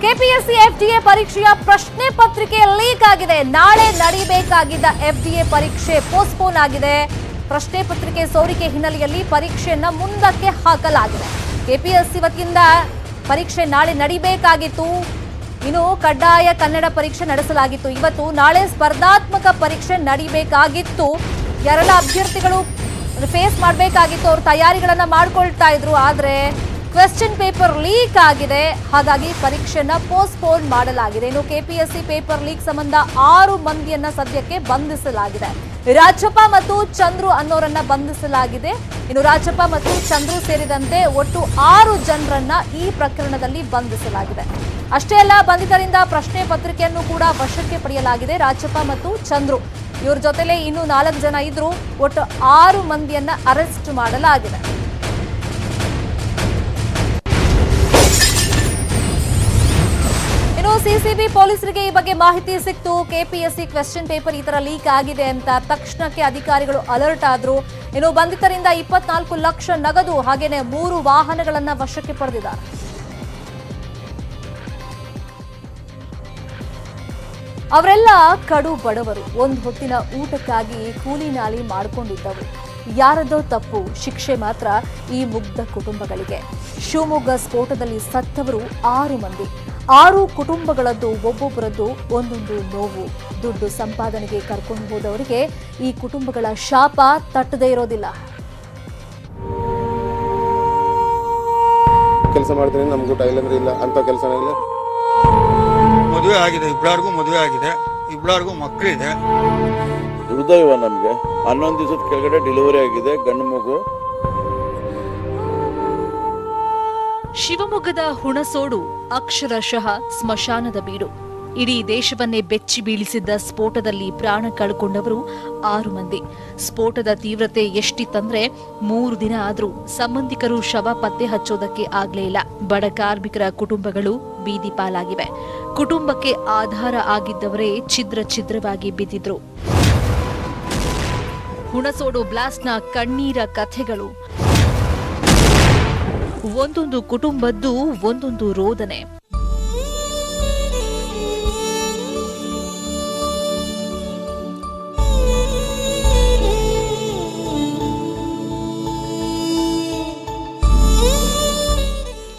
KPSC FDA ಪರೀಕ್ಷೆಯ ಪ್ರಶ್ನೆ ಪತ್ರಿಕೆ ಲೀಕ್ ಆಗಿದೆ. ನಾಳೆ ನಡೆಯಬೇಕಾಗಿದ್ದ ಎಫ್ಡಿಎ ಪರೀಕ್ಷೆ ಪೋಸ್ಟ್ಪೋನ್ ಆಗಿದೆ. ಪ್ರಶ್ನೆ ಪತ್ರಿಕೆ ಸೋರಿಕೆ ಹಿನ್ನೆಲೆಯಲ್ಲಿ ಪರೀಕ್ಷೆಯನ್ನ ಮುಂದಕ್ಕೆ ಹಾಕಲಾಗಿದೆ. ಕೆಪಿಎಸ್ಸಿ ವತಿಯಿಂದ ಪರೀಕ್ಷೆ ನಾಳೆ ನಡೆಯಬೇಕಾಗಿತ್ತು. ಇನ್ನು ಕಡ್ಡಾಯ ಕನ್ನಡ ಪರೀಕ್ಷೆ ನಡೆಸಲಾಗಿತ್ತು. ಇವತ್ತು ನಾಳೆ ಸ್ಪರ್ಧಾತ್ಮಕ ಪರೀಕ್ಷೆ ನಡೆಯಬೇಕಾಗಿತ್ತು. ಯಾರೆಲ್ಲ ಅಭ್ಯರ್ಥಿಗಳು ಫೇಸ್ ಮಾಡಬೇಕಾಗಿತ್ತು ಅವ್ರ ತಯಾರಿಗಳನ್ನ ಮಾಡ್ಕೊಳ್ತಾ ಇದ್ರು. ಆದ್ರೆ ಕ್ವೆಶ್ಚನ್ ಪೇಪರ್ ಲೀಕ್ ಆಗಿದೆ. ಹಾಗಾಗಿ ಪರೀಕ್ಷೆಯನ್ನ ಪೋಸ್ಟ್ಪೋನ್ ಮಾಡಲಾಗಿದೆ. ಇನ್ನು ಕೆಪಿಎಸ್ಸಿ ಪೇಪರ್ ಲೀಕ್ ಸಂಬಂಧ 6 ಮಂದಿಯನ್ನ ಸದ್ಯಕ್ಕೆ ಬಂಧಿಸಲಾಗಿದೆ. ರಾಜಪ್ಪ ಮತ್ತು ಚಂದ್ರು ಅನ್ನೋರನ್ನ ಬಂಧಿಸಲಾಗಿದೆ. ಇನ್ನು ರಾಜಪ್ಪ ಮತ್ತು ಚಂದ್ರು ಸೇರಿದಂತೆ ಒಟ್ಟು 6 ಜನರನ್ನ ಈ ಪ್ರಕರಣದಲ್ಲಿ ಬಂಧಿಸಲಾಗಿದೆ. ಅಷ್ಟೇ ಅಲ್ಲ, ಬಂಧಿತರಿಂದ ಪ್ರಶ್ನೆ ಪತ್ರಿಕೆಯನ್ನು ಕೂಡ ವಶಕ್ಕೆ ಪಡೆಯಲಾಗಿದೆ. ರಾಜಪ್ಪ ಮತ್ತು ಚಂದ್ರು ಇವ್ರ ಜೊತೆಲೆ ಇನ್ನೂ 4 ಜನ ಇದ್ರು. ಒಟ್ಟು 6 ಮಂದಿಯನ್ನ ಅರೆಸ್ಟ್ ಮಾಡಲಾಗಿದೆ. ಇನ್ನು ಸಿಸಿಬಿ ಪೊಲೀಸರಿಗೆ ಈ ಬಗ್ಗೆ ಮಾಹಿತಿ ಸಿಕ್ತು. ಕೆಪಿಎಸ್ಸಿ ಕ್ವೆಶ್ಚನ್ ಪೇಪರ್ ಈ ತರ ಲೀಕ್ ಆಗಿದೆ ಅಂತ ತಕ್ಷಣಕ್ಕೆ ಅಧಿಕಾರಿಗಳು ಅಲರ್ಟ್ ಆದ್ರು. ಇನ್ನು ಬಂಧಿತರಿಂದ 24 ಲಕ್ಷ ನಗದು ಹಾಗೇನೆ 3 ವಾಹನಗಳನ್ನ ವಶಕ್ಕೆ ಪಡೆದಿದ್ದಾರೆ. ಅವರೆಲ್ಲ ಕಡು ಬಡವರು, ಒಂದು ಹೊತ್ತಿನ ಊಟಕ್ಕಾಗಿ ಕೂಲಿ ನಾಲಿ ಮಾಡಿಕೊಂಡಿದ್ದವರು. ಯಾರದೋ ತಪ್ಪು, ಶಿಕ್ಷೆ ಮಾತ್ರ ಈ ಮುಗ್ಧ ಕುಟುಂಬಗಳಿಗೆ. ಶಿವಮೊಗ್ಗ ಸ್ಫೋಟದಲ್ಲಿ ಸತ್ತವರು 6 ಮಂದಿ. 6 ಕುಟುಂಬಗಳದ್ದು ಒಬ್ಬೊಬ್ಬರದ್ದು ಒಂದೊಂದು ನೋವು. ದುಡ್ಡು ಸಂಪಾದನೆಗೆ ಕರ್ಕೊಂಡು ಹೋದವರಿಗೆ ಈ ಕುಟುಂಬಗಳ ಶಾಪ ತಟ್ಟದೇ ಇರೋದಿಲ್ಲ. ಕೆಲಸ ಮಾಡ್ತೀನಿ, ನಮ್ಗೂ ಟೈಲರ್ ಇಲ್ಲ ಅಂತ ಕೆಲಸ ಇಲ್ಲ. ಮದುವೆ ಆಗಿದೆ, ಇಬ್ಬರಿಗೂ ಮದುವೆ ಆಗಿದೆ, ಇಬ್ಬರಿಗೂ ಮಕ್ಕಳಿದೆ. ದುರ್ದೈವ ನಮಗೆ. 11 ದಿವಸದ ಕೆಳಗಡೆ ಡೆಲಿವರಿ ಆಗಿದೆ ಗಂಡು ಮಗು. ಶಿವಮೊಗ್ಗದ ಹುಣಸೋಡು ಅಕ್ಷರಶಃ ಸ್ಮಶಾನದ ಬೀಡು. ಇಡೀ ದೇಶವನ್ನೇ ಬೆಚ್ಚಿ ಬೀಳಿಸಿದ್ದ ಸ್ಫೋಟದಲ್ಲಿ ಪ್ರಾಣ ಕಳ್ಕೊಂಡವರು 6 ಮಂದಿ. ಸ್ಫೋಟದ ತೀವ್ರತೆ ಎಷ್ಟಿತ್ತಂದ್ರೆ 3 ದಿನ ಆದ್ರೂ ಸಂಬಂಧಿಕರು ಶವ ಪತ್ತೆ ಹಚ್ಚೋದಕ್ಕೆ ಆಗ್ಲೇ ಇಲ್ಲ. ಬಡ ಕಾರ್ಮಿಕರ ಕುಟುಂಬಗಳು ಬೀದಿ ಪಾಲಾಗಿವೆ. ಕುಟುಂಬಕ್ಕೆ ಆಧಾರ ಆಗಿದ್ದವರೇ ಛಿದ್ರ ಛಿದ್ರವಾಗಿ ಬಿದ್ದಿದ್ರು. ಹುಣಸೋಡು ಬ್ಲಾಸ್ಟ್ನ ಕಣ್ಣೀರ ಕಥೆಗಳು. ಒಂದೊಂದು ಕುಟುಂಬದ್ದು ಒಂದೊಂದು ರೋದನೆ.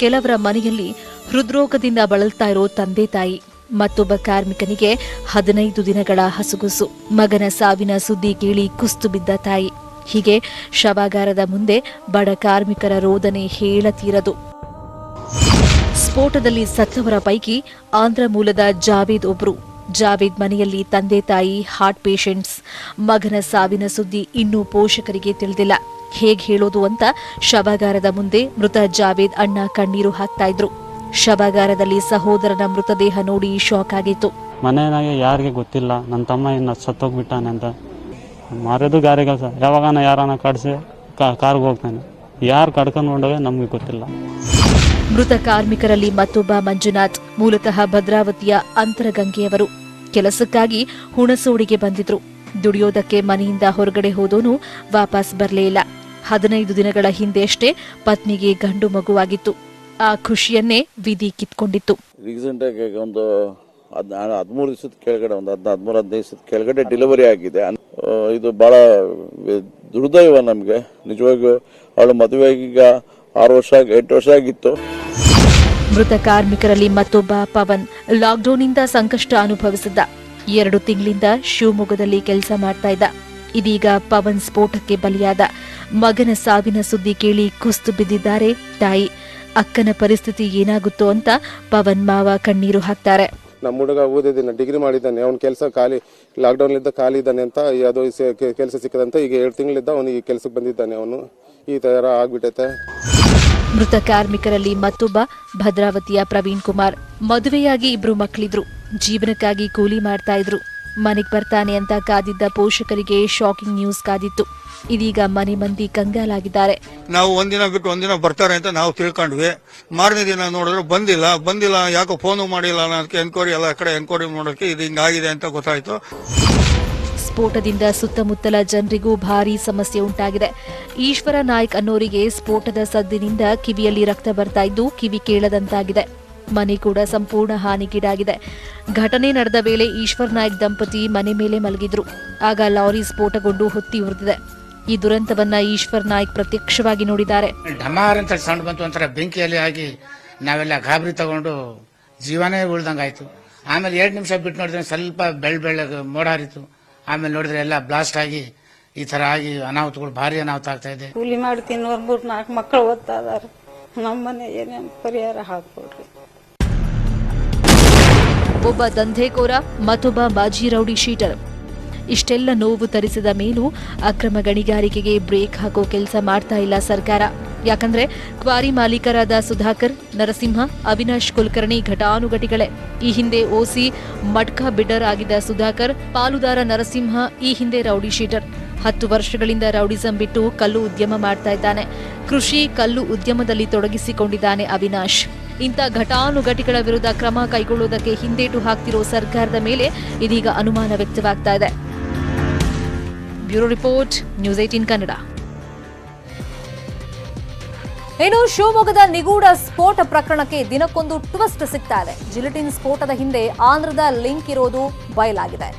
ಕೆಲವರ ಮನೆಯಲ್ಲಿ ಹೃದ್ರೋಗದಿಂದ ಬಳಲ್ತಾ ಇರೋ ತಂದೆ ತಾಯಿ, ಮತ್ತೊಬ್ಬ ಕಾರ್ಮಿಕನಿಗೆ 15 ದಿನಗಳ ಹಸುಗುಸು. ಮಗನ ಸಾವಿನ ಸುದ್ದಿ ಕೇಳಿ ಕುಸ್ತು ಬಿದ್ದ ತಾಯಿ. ಹೀಗೆ ಶವಾಗಾರದ ಮುಂದೆ ಬಡ ಕಾರ್ಮಿಕರ ರೋದನೆ ಹೇಳತೀರದು. ಸ್ಫೋಟದಲ್ಲಿ ಸತ್ತವರ ಪೈಕಿ ಆಂಧ್ರ ಮೂಲದ ಜಾವೇದ್ ಒಬ್ರು. ಜಾವೇದ್ ಮನೆಯಲ್ಲಿ ತಂದೆ ತಾಯಿ ಹಾರ್ಟ್ ಪೇಷಂಟ್ಸ್. ಮಗನ ಸಾವಿನ ಸುದ್ದಿ ಇನ್ನೂ ಪೋಷಕರಿಗೆ ತಿಳಿದಿಲ್ಲ. ಹೇಗ್ ಹೇಳೋದು ಅಂತ ಶವಾಗಾರದ ಮುಂದೆ ಮೃತ ಜಾವೇದ್ ಅಣ್ಣ ಕಣ್ಣೀರು ಹಾಕ್ತಾ ಇದ್ರು. ಶವಾಗಾರದಲ್ಲಿ ಸಹೋದರನ ಮೃತದೇಹ ನೋಡಿ ಶಾಕ್ ಆಗಿತ್ತು. ಮನೆಯಾಗೆ ಯಾರಿಗೆ ಗೊತ್ತಿಲ್ಲ ನನ್ನ ತಮ್ಮ ಇನ್ನು ಸತ್ತೋಗ್ಬಿಟ್ಟಾನೆ ಅಂತ. ಮಾರೋದು ಗಾರಿಗಳು ಸರ್, ಯಾವಾಗಾನ ಯಾರನ್ನ ಕಡ್ಸಿ ಕಾರ್ಗೆ ಹೋಗ್ತಾನೆ. ಯಾರು ಕಡ್ಕೊಂಡು ಹೊಂಡೋಗೆ ನಮ್ಗೆ ಗೊತ್ತಿಲ್ಲ. ಮೃತ ಕಾರ್ಮಿಕರಲ್ಲಿ ಮತ್ತೊಬ್ಬ ಮಂಜುನಾಥ್ ಮೂಲತಃ ಭದ್ರಾವತಿಯ ಅಂತರಗಂಗೆಯವರು. ಕೆಲಸಕ್ಕಾಗಿ ಹುಣಸೋಡಿಗೆ ಬಂದಿದ್ರು. ದುಡಿಯೋದಕ್ಕೆ ಮನೆಯಿಂದ ಹೊರಗಡೆ ಹೋದೋನು ವಾಪಸ್ ಬರಲೇ ಇಲ್ಲ. 15 ದಿನಗಳ ಹಿಂದೆಯಷ್ಟೇ ಪತ್ನಿಗೆ ಗಂಡು ಮಗುವಾಗಿತ್ತು. ಆ ಖುಷಿಯನ್ನೇ ವಿಧಿ ಕಿತ್ಕೊಂಡಿತ್ತು. ರೀಸೆಂಟ್ ಆಗಿ ಒಂದು 13 ದಿವಸದ ಕೆಳಗಡೆ, ಒಂದು 13-15 ದಿವಸದ ಕೆಳಗಡೆ ಡೆಲಿವರಿ ಆಗಿದೆ. ಇದು ಬಹಳ ದುರ್ದೈವ ನಮಗೆ ನಿಜವಾಗಿಯೂ. ಅವಳು ಮದುವೆಗೆ ಈಗ 8 ವರ್ಷ ಆಗಿತ್ತು. ಮೃತ ಕಾರ್ಮಿಕರಲ್ಲಿ ಮತ್ತೊಬ್ಬ ಪವನ್ ಲಾಕ್ಡೌನ್ನಿಂದ ಸಂಕಷ್ಟ ಅನುಭವಿಸಿದ್ದ. 2 ತಿಂಗಳಿಂದ ಶಿವಮೊಗ್ಗದಲ್ಲಿ ಕೆಲಸ ಮಾಡ್ತಾ ಇದ್ದ. ಇದೀಗ ಪವನ್ ಸ್ಫೋಟಕ್ಕೆ ಬಲಿಯಾದ. ಮಗನ ಸಾವಿನ ಸುದ್ದಿ ಕೇಳಿ ಕುಸ್ತು ಬಿದ್ದಿದ್ದಾರೆ ತಾಯಿ. ಅಕ್ಕನ ಪರಿಸ್ಥಿತಿ ಏನಾಗುತ್ತೋ ಅಂತ ಪವನ್ ಮಾವ ಕಣ್ಣೀರು ಹಾಕ್ತಾರೆ. ನಮ್ಮ ಹುಡುಗ ಓದಿದ್ದಾನೆ, ಡಿಗ್ರಿ ಮಾಡಿದ್ದಾನೆ. ಅವ್ನ ಕೆಲಸ ಖಾಲಿ, ಲಾಕ್ಡೌನ್ ಇದ್ದ ಖಾಲಿ ಇದ್ದಾನೆ ಅಂತ ಯಾವುದೋ ಕೆಲಸ ಸಿಕ್ಕದಂತ ಈಗ 2 ತಿಂಗಳಿದ್ದ ಅವನಿಗೆ ಕೆಲಸಕ್ಕೆ ಬಂದಿದ್ದಾನೆ. ಅವನು ಈ ತರ ಆಗ್ಬಿಟ್ಟೈತೆ. ಮೃತ ಕಾರ್ಮಿಕರಲ್ಲಿ ಮತ್ತೊಬ್ಬ ಭದ್ರಾವತಿಯ ಪ್ರವೀಣ್ ಕುಮಾರ್. ಮದುವೆಯಾಗಿ 2 ಮಕ್ಕಳಿದ್ರು. ಜೀವನಕ್ಕಾಗಿ ಕೂಲಿ ಮಾಡ್ತಾ ಇದ್ರು. ಮನೆಗೆ ಬರ್ತಾನೆ ಅಂತ ಕಾದಿದ್ದ ಪೋಷಕರಿಗೆ ಶಾಕಿಂಗ್ ನ್ಯೂಸ್ ಕಾದಿತ್ತು. ಇದೀಗ ಮನೆ ಮಂದಿ ಕಂಗಾಲಾಗಿದ್ದಾರೆ. ನಾವು ಒಂದಿನ ಬಿಟ್ಟು ಒಂದಿನ ಬರ್ತಾರೆ ಅಂತ ನಾವು ತಿಳ್ಕೊಂಡ್ವಿ. ಮಾರನೇ ದಿನ ನೋಡಿದ್ರೆ ಬಂದಿಲ್ಲ, ಯಾಕೋ ಫೋನು ಮಾಡಿಲ್ಲ ಅನ್ನೋದಕ್ಕೆ ಎನ್ಕ್ವೈರಿ ಎಲ್ಲ ಕಡೆ ಎನ್ಕ್ವೈರಿ ಮಾಡೋದಕ್ಕೆ ಇದು ಹಿಂಗಾಗಿದೆ ಅಂತ ಗೊತ್ತಾಯ್ತು. ಸ್ಫೋಟದಿಂದ ಸುತ್ತಮುತ್ತಲ ಜನರಿಗೂ ಭಾರೀ ಸಮಸ್ಯೆ ಉಂಟಾಗಿದೆ. ಈಶ್ವರ ನಾಯ್ಕ್ ಅನ್ನೋರಿಗೆ ಸ್ಫೋಟದ ಸದ್ದಿನಿಂದ ಕಿವಿಯಲ್ಲಿ ರಕ್ತ ಬರ್ತಾ ಇದ್ದು ಕಿವಿ ಕೇಳದಂತಾಗಿದೆ. ಮನೆ ಕೂಡ ಸಂಪೂರ್ಣ ಹಾನಿಗೀಡಾಗಿದೆ. ಘಟನೆ ನಡೆದ ವೇಳೆ ಈಶ್ವರ್ ನಾಯ್ಕ್ ದಂಪತಿ ಮನೆ ಮೇಲೆ ಮಲಗಿದ್ರು. ಆಗ ಲಾರಿ ಸ್ಫೋಟಗೊಂಡು ಹೊತ್ತಿ ಉರಿದಿದೆ. ಈ ದುರಂತವನ್ನ ಈಶ್ವರ್ ನಾಯ್ಕ್ ಪ್ರತ್ಯಕ್ಷವಾಗಿ ನೋಡಿದ್ದಾರೆ. ಢಮಾರ್ ಅಂತ ಸೌಂಡ್ ಬಂತು, ಒಂಥರ ಬೆಂಕಿಯಲ್ಲಿ ಆಗಿ ನಾವೆಲ್ಲ ಗಾಬರಿ ತಗೊಂಡು ಜೀವನೇ ಉಳ್ದಂಗಾಯ್ತು. ಆಮೇಲೆ 2 ನಿಮಿಷ ಬಿಟ್ಟು ನೋಡಿದ್ರೆ ಸ್ವಲ್ಪ ಬೆಳ್ಳಗೆ ಮೋಡ ಹರಿತು. ಆಮೇಲೆ ನೋಡಿದ್ರೆ ಎಲ್ಲ ಬ್ಲಾಸ್ಟ್ ಆಗಿ ಈ ತರ ಆಗಿ ಅನಾಹುತಗಳು ಭಾರಿ ಅನಾಹುತ ಆಗ್ತಾ ಇದೆ. ಕೂಲಿ ಮಾಡಿ ತಿನ್ನೋರು 3-4 ಮಕ್ಕಳು ಓದ್ತಾ ಇದಾರೆ. ನಮ್ಮನೆ ಏನೇನು ಪರಿಹಾರ ಹಾಕೊಡ್ರಿ. ಒಬ್ಬ ದಂಧೆಕೋರ, ಮತ್ತೊಬ್ಬ ಮಾಜಿ ರೌಡಿ ಶೀಟರ್. ಇಷ್ಟೆಲ್ಲ ನೋವು ತರಿಸಿದ ಮೇಲೂ ಅಕ್ರಮ ಗಣಿಗಾರಿಕೆಗೆ ಬ್ರೇಕ್ ಹಾಕೋ ಕೆಲಸ ಮಾಡ್ತಾ ಇಲ್ಲ ಸರ್ಕಾರ. ಯಾಕಂದ್ರೆ ಕ್ವಾರಿ ಮಾಲೀಕರಾದ ಸುಧಾಕರ್, ನರಸಿಂಹ, ಅವಿನಾಶ್ ಕುಲಕರ್ಣಿ ಘಟಾನುಘಟಿಗಳೇ. ಈ ಹಿಂದೆ ಓಸಿ ಮಡ್ಕಾ ಬಿಡ್ಡರ್ ಆಗಿದ್ದ ಸುಧಾಕರ್, ಪಾಲುದಾರ ನರಸಿಂಹ ಈ ಹಿಂದೆ ರೌಡಿ ಶೀಟರ್. 10 ವರ್ಷಗಳಿಂದ ರೌಡಿಸಂ ಬಿಟ್ಟು ಕಲ್ಲು ಉದ್ಯಮ ಮಾಡ್ತಾ ಇದ್ದಾನೆ. ಕೃಷಿ, ಕಲ್ಲು ಉದ್ಯಮದಲ್ಲಿ ತೊಡಗಿಸಿಕೊಂಡಿದ್ದಾನೆ ಅವಿನಾಶ್. ಇಂಥ ಘಟಾನುಘಟಿಗಳ ವಿರುದ್ಧ ಕ್ರಮ ಕೈಗೊಳ್ಳುವುದಕ್ಕೆ ಹಿಂದೇಟು ಹಾಕ್ತಿರೋ ಸರ್ಕಾರದ ಮೇಲೆ ಇದೀಗ ಅನುಮಾನ ವ್ಯಕ್ತವಾಗ್ತಾ ಇದೆ. Bureau report, news 18 Kannada. ಇನ್ನು ಶಿವಮೊಗ್ಗದ ನಿಗೂಢ ಸ್ಫೋಟ ಪ್ರಕರಣಕ್ಕೆ ದಿನಕ್ಕೊಂದು ಟ್ವಿಸ್ಟ್ ಸಿಗ್ತಾ ಇದೆ. ಜಿಲೆಟಿನ್ ಸ್ಫೋಟದ ಹಿಂದೆ ಆಂಧ್ರದ ಲಿಂಕ್ ಇರೋದು ಬಯಲಾಗಿದೆ.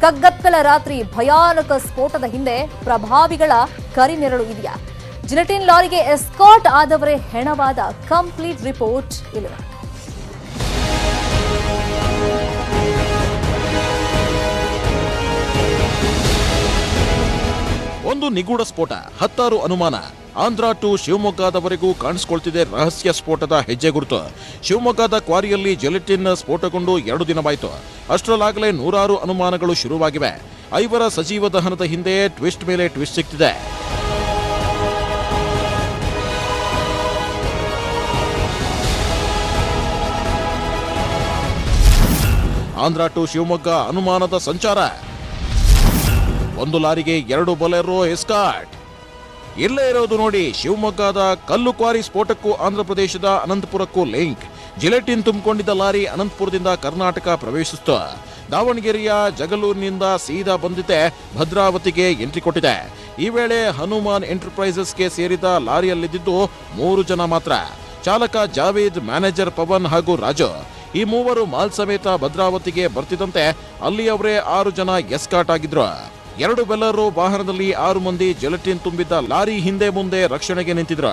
ಕಗ್ಗತ್ತಲ ರಾತ್ರಿ ಭಯಾನಕ ಸ್ಫೋಟದ ಹಿಂದೆ ಪ್ರಭಾವಿಗಳ ಕರಿನೆರಳು ಇದೆಯಾ? ಜಿಲೆಟಿನ್ ಲಾರಿಗೆ ಎಸ್ಕಾಟ್ ಆದವರೇ ಹೆಣವಾದ ಕಂಪ್ಲೀಟ್ ರಿಪೋರ್ಟ್ ಇಲ್ಲಿದೆ. ಒಂದು ನಿಗೂಢ ಸ್ಫೋಟ, 10 ಅನುಮಾನ. ಆಂಧ್ರ ಟು ಶಿವಮೊಗ್ಗದವರೆಗೂ ಕಾಣಿಸಿಕೊಳ್ತಿದೆ ರಹಸ್ಯ ಸ್ಫೋಟದ ಹೆಜ್ಜೆ ಗುರುತು. ಶಿವಮೊಗ್ಗದ ಕ್ವಾರಿಯಲ್ಲಿ ಜಿಲೆಟಿನ್ ಸ್ಫೋಟಗೊಂಡು 2 ದಿನವಾಯಿತು. ಅಷ್ಟರಲ್ಲಾಗಲೇ 100 ಅನುಮಾನಗಳು ಶುರುವಾಗಿವೆ. 5 ಸಜೀವ ದಹನದ ಹಿಂದೆ ಟ್ವಿಸ್ಟ್ ಮೇಲೆ ಟ್ವಿಸ್ಟ್ ಸಿಗ್ತಿದೆ. ಆಂಧ್ರ ಟು ಶಿವಮೊಗ್ಗ ಅನುಮಾನದ ಸಂಚಾರ. 1 ಲಾರಿಗೆ 2 ಬೊಲೆರೋ ಎಸ್ಕಾಟ್. ಇಲ್ಲೇ ಇರೋದು ನೋಡಿ, ಶಿವಮೊಗ್ಗದ ಕಲ್ಲು ಕ್ವಾರಿ ಸ್ಫೋಟಕ್ಕೂ ಆಂಧ್ರಪ್ರದೇಶದ ಅನಂತಪುರಕ್ಕೂ ಲಿಂಕ್. ಜಿಲೆಟಿನ್ ತುಂಬಿಕೊಂಡಿದ್ದ ಲಾರಿ ಅನಂತಪುರದಿಂದ ಕರ್ನಾಟಕ ಪ್ರವೇಶಿಸಿತು. ದಾವಣಗೆರೆಯ ಜಗಳೂರಿನಿಂದ ಸೀದಾ ಬಂದಿದೆ ಭದ್ರಾವತಿಗೆ ಎಂಟ್ರಿ ಕೊಟ್ಟಿದೆ. ಈ ವೇಳೆ ಹನುಮಾನ್ ಎಂಟರ್ಪ್ರೈಸಸ್ಗೆ ಸೇರಿದ ಲಾರಿಯಲ್ಲಿದ್ದು 3 ಜನ ಮಾತ್ರ. ಚಾಲಕ ಜಾವೇದ್, ಮ್ಯಾನೇಜರ್ ಪವನ್ ಹಾಗೂ ರಾಜು. ಈ ಮೂವರು ಮಾಲ್ ಸಮೇತ ಭದ್ರಾವತಿಗೆ ಬರ್ತಿದ್ದಂತೆ ಅಲ್ಲಿಯವರೇ 6 ಜನ ಎಸ್ಕಾಟ್ ಆಗಿದ್ರು. 2 ಬೆಲ್ಲರು ವಾಹನದಲ್ಲಿ 6 ಮಂದಿ ಜಿಲೆಟಿನ್ ತುಂಬಿದ್ದ ಲಾರಿ ಹಿಂದೆ ಮುಂದೆ ರಕ್ಷಣೆಗೆ ನಿಂತಿದ್ರು.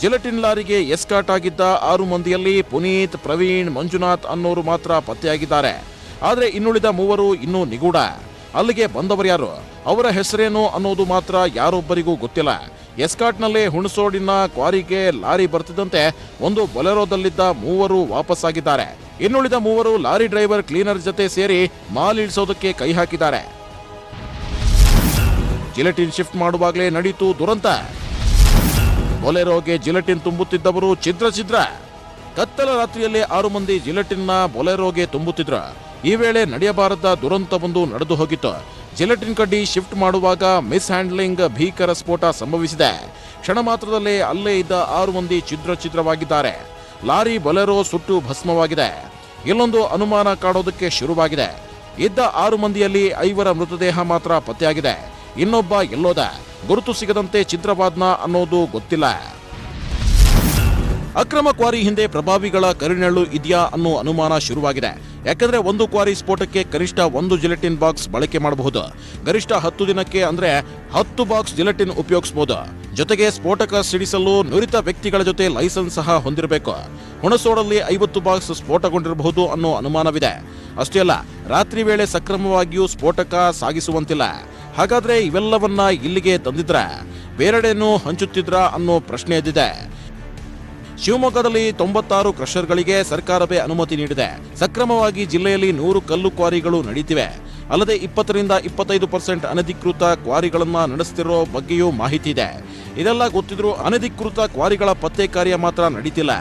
ಜಿಲೆಟಿನ್ ಲಾರಿಗೆ ಎಸ್ಕಾಟ್ ಆಗಿದ್ದ 6 ಮಂದಿಯಲ್ಲಿ ಪುನೀತ್, ಪ್ರವೀಣ್, ಮಂಜುನಾಥ್ ಅನ್ನೋರು ಮಾತ್ರ ಪತ್ತೆಯಾಗಿದ್ದಾರೆ. ಆದರೆ ಇನ್ನುಳಿದ 3 ಇನ್ನೂ ನಿಗೂಢ. ಅಲ್ಲಿಗೆ ಬಂದವರ್ಯಾರು, ಅವರ ಹೆಸರೇನು ಅನ್ನೋದು ಮಾತ್ರ ಯಾರೊಬ್ಬರಿಗೂ ಗೊತ್ತಿಲ್ಲ. ಎಸ್ಕಾಟ್ನಲ್ಲೇ ಹುಣಸೋಡಿನ ಕ್ವಾರಿಗೆ ಲಾರಿ ಬರ್ತಿದ್ದಂತೆ ಒಂದು ಬೊಲೆರೋದಲ್ಲಿದ್ದ 3 ವಾಪಸ್ಸಾಗಿದ್ದಾರೆ. ಇನ್ನುಳಿದ 3 ಲಾರಿ ಡ್ರೈವರ್, ಕ್ಲೀನರ್ ಜೊತೆ ಸೇರಿ ಮಾಲ್ ಇಳಿಸೋದಕ್ಕೆ ಕೈ ಹಾಕಿದ್ದಾರೆ. ಜಿಲೆಟಿನ್ ಶಿಫ್ಟ್ ಮಾಡುವಾಗಲೇ ನಡೀತು ದುರಂತ. ಬೊಲೆರೋಗೆ ಜಿಲೆಟಿನ್ ತುಂಬುತ್ತಿದ್ದವರು ಛಿದ್ರ. ಕತ್ತಲ ರಾತ್ರಿಯಲ್ಲೇ 6 ಮಂದಿ ಜಿಲೆಟಿನ್ನ ಬೊಲೆರೋಗೆ ತುಂಬುತ್ತಿದ್ರು. ಈ ವೇಳೆ ನಡೆಯಬಾರದ ದುರಂತವೊಂದು ನಡೆದು ಹೋಗಿತ್ತು. ಜಿಲೆಟಿನ್ ಕಡ್ಡಿ ಶಿಫ್ಟ್ ಮಾಡುವಾಗ ಮಿಸ್ ಹ್ಯಾಂಡ್ಲಿಂಗ್, ಭೀಕರ ಸ್ಫೋಟ ಸಂಭವಿಸಿದೆ. ಕ್ಷಣ ಮಾತ್ರದಲ್ಲೇ ಅಲ್ಲೇ ಇದ್ದ 6 ಮಂದಿ ಛಿದ್ರವಾಗಿದ್ದಾರೆ. ಲಾರಿ ಬೊಲೆರೋ ಸುಟ್ಟು ಭಸ್ಮವಾಗಿದೆ. ಇಲ್ಲೊಂದು ಅನುಮಾನ ಕಾಡೋದಕ್ಕೆ ಶುರುವಾಗಿದೆ. ಇದ್ದ 6 ಮಂದಿಯಲ್ಲಿ 5 ಮೃತದೇಹ ಮಾತ್ರ ಪತ್ತೆಯಾಗಿದೆ. ಇನ್ನೊಬ್ಬ ಎಲ್ಲೋದ, ಗುರುತು ಸಿಗದಂತೆ ಛಿದ್ರವಾದ್ನ ಅನ್ನೋದು ಗೊತ್ತಿಲ್ಲ. ಅಕ್ರಮ ಕ್ವಾರಿ ಹಿಂದೆ ಪ್ರಭಾವಿಗಳ ಕರಿನೆರಳು ಇದೆಯಾ ಅನ್ನೋ ಅನುಮಾನ ಶುರುವಾಗಿದೆ. ಯಾಕಂದ್ರೆ ಒಂದು ಕ್ವಾರಿ ಸ್ಫೋಟಕ್ಕೆ ಕನಿಷ್ಠ 1 ಜಿಲೆಟಿನ್ ಬಾಕ್ಸ್ ಬಳಕೆ ಮಾಡಬಹುದು. ಗರಿಷ್ಠ 10 ದಿನಕ್ಕೆ ಅಂದ್ರೆ 10 ಬಾಕ್ಸ್ ಜಿಲೆಟಿನ್ ಉಪಯೋಗಿಸಬಹುದು. ಜೊತೆಗೆ ಸ್ಫೋಟಕ ಸಿಡಿಸಲು ನುರಿತ ವ್ಯಕ್ತಿಗಳ ಜೊತೆ ಲೈಸೆನ್ಸ್ ಸಹ ಹೊಂದಿರಬೇಕು. ಹುಣಸೋಡಲ್ಲಿ 50 ಬಾಕ್ಸ್ ಸ್ಫೋಟಗೊಂಡಿರಬಹುದು ಅನ್ನೋ ಅನುಮಾನವಿದೆ. ಅಷ್ಟೇ ಅಲ್ಲ, ರಾತ್ರಿ ವೇಳೆ ಸಕ್ರಮವಾಗಿಯೂ ಸ್ಫೋಟಕ ಸಾಗಿಸುವಂತಿಲ್ಲ. ಹಾಗಾದ್ರೆ ಇವೆಲ್ಲವನ್ನ ಇಲ್ಲಿಗೆ ತಂದಿದ್ರ ಬೇರೆಡೆನೂ ಹಂಚುತ್ತಿದ್ರ ಅನ್ನೋ ಪ್ರಶ್ನೆ ಎದ್ದಿದೆ. ಶಿವಮೊಗ್ಗದಲ್ಲಿ 96 ಕ್ರಷರ್ಗಳಿಗೆ ಸರ್ಕಾರವೇ ಅನುಮತಿ ನೀಡಿದೆ. ಸಕ್ರಮವಾಗಿ ಜಿಲ್ಲೆಯಲ್ಲಿ 100 ಕಲ್ಲು ಕ್ವಾರಿಗಳು ನಡೀತಿವೆ. ಅಲ್ಲದೆ 20ರಿಂದ 25% ಅನಧಿಕೃತ ಕ್ವಾರಿಗಳನ್ನ ನಡೆಸುತ್ತಿರೋ ಬಗ್ಗೆಯೂ ಮಾಹಿತಿ ಇದೆ. ಇದೆಲ್ಲ ಗೊತ್ತಿದ್ರೂ ಅನಧಿಕೃತ ಕ್ವಾರಿಗಳ ಪತ್ತೆ ಕಾರ್ಯ ಮಾತ್ರ ನಡೀತಿಲ್ಲ.